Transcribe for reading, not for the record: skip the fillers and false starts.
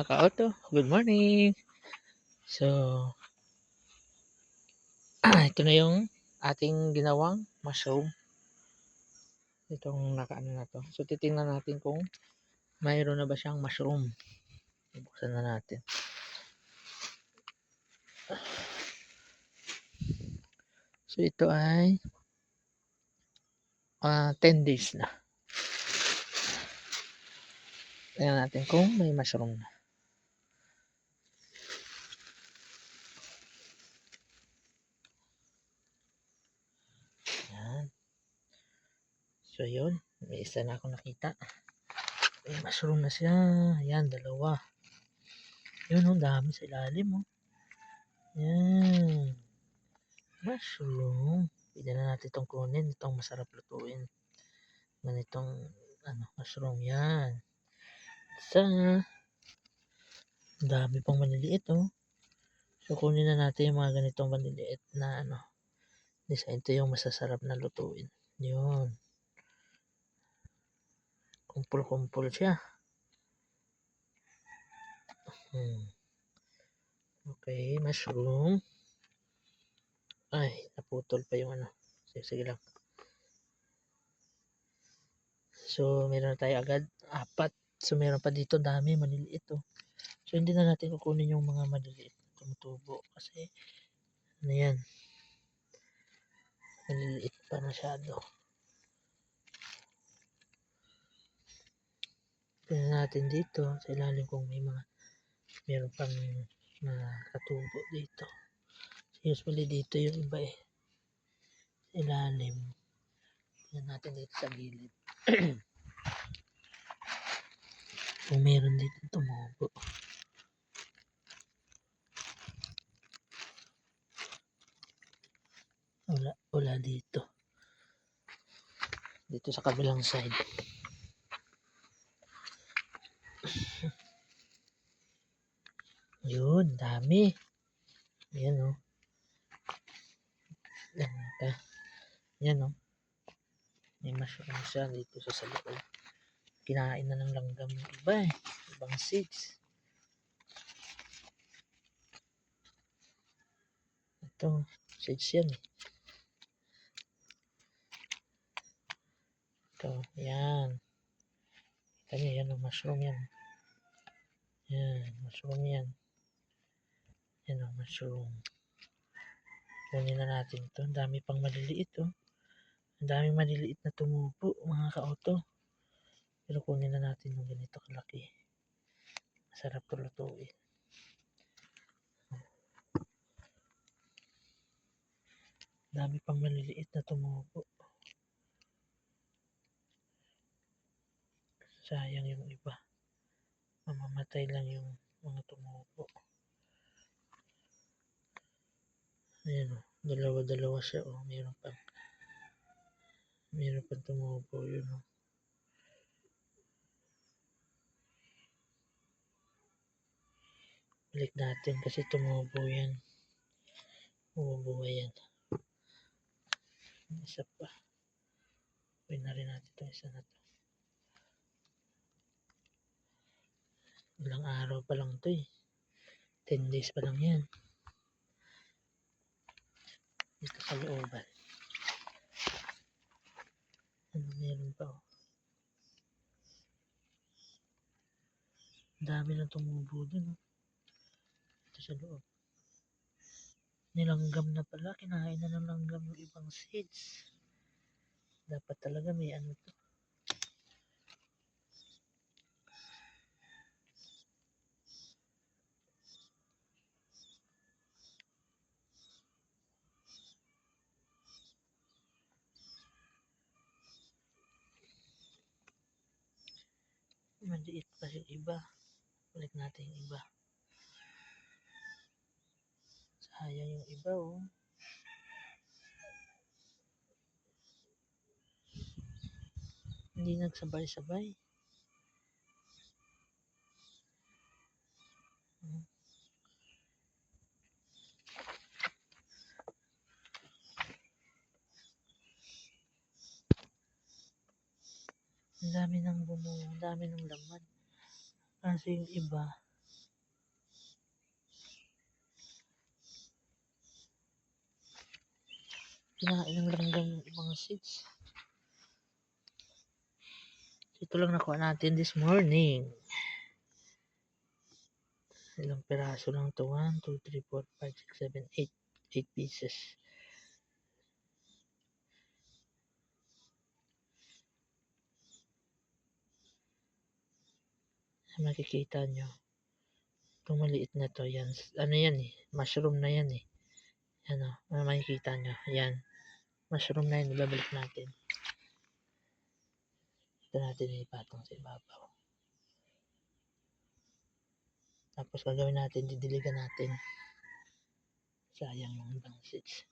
ka-auto, good morning. So, ito na yung ating ginawang mushroom. Itong nakaano na to. So, titingnan natin kung mayroon na ba siyang mushroom. Buksan na natin. So, ito ay 10 days na. Tingnan natin kung may mushroom na. Yan. So, yun. May isa na akong nakita. May mushroom na siya. Yan, dalawa. Yun, dami sa ilalim. Yan. Mushroom. Pwede na natin itong kunin. Itong masarap lutuin. Ganitong mushroom yan. Isa. Dami pang maliliit So kunin na natin yung mga ganitong maliliit na design. Ito yung masasarap na lutuin. Yun. Kumpul-kumpul siya. Okay, mushroom. Ay, naputol pa yung Sige lang. So, meron na tayo agad. 4. So, meron pa dito dami, maliliit So, hindi na natin kukunin yung mga maliliit na tumutubo. Kasi, yan. Maliliit pa masyado. Tingnan natin dito sa ilalim kung meron pang nakatubo dito. Usually dito yung iba sa ilalim. Tingnan natin dito sa gilid. Kung meron dito tumubo. Wala dito. Dito sa kabilang side. Yun, dami. Ayan Yan May mushroom siya dito sa loob. Kinain na ng langgam ng iba Ibang seeds. Ito, seeds yan Ito, yan. Kita niyo, yan mushroom yan. Yan, mushroom yan. Yan mushroom. Kunin na natin ito. Ang dami pang maliliit Ang daming maliliit na tumubo, mga ka-auto. Pero kunin na natin yung ganito kalaki. Masarap to lutuin. Dami pang maliliit na tumubo. Sayang yung iba. Mamamatay lang yung mga tumubo. Ayan dalawa-dalawa siya Meron pang tumubo yun Balik natin kasi tumubo yan. Bumubuhay yan. Isa pa. Uwi na rin natin itong isa na to. Ilang araw pa lang ito 10 days pa lang yan. Dito sa looban. Meron pa Dami na tumubo dun Ito sa loob. Nilanggam na pala. Kinain na ng langgam yung ibang seeds. Dapat talaga may to. Maliit pa yung iba. Balik natin yung iba. Sayang yung iba Hindi nagsabay-sabay. Ang dami ng laman. Kasi yung iba, Kinain ng langgam yung ibang seeds. Ito lang nakuha natin this morning. Ilang piraso lang to? 1, 2, 3, 4, 5, 6, 7, 8. 8 pieces. Makikita nyo. Itong maliit na to, yan. Ano yan eh? Mushroom na yan eh. Yan o. Makikita nyo. Yan. Mushroom na yan. Ibabalik natin. Ito natin ipatong sa ibabaw. Tapos gagawin natin, didiligan natin. Sayang yung ibang seeds.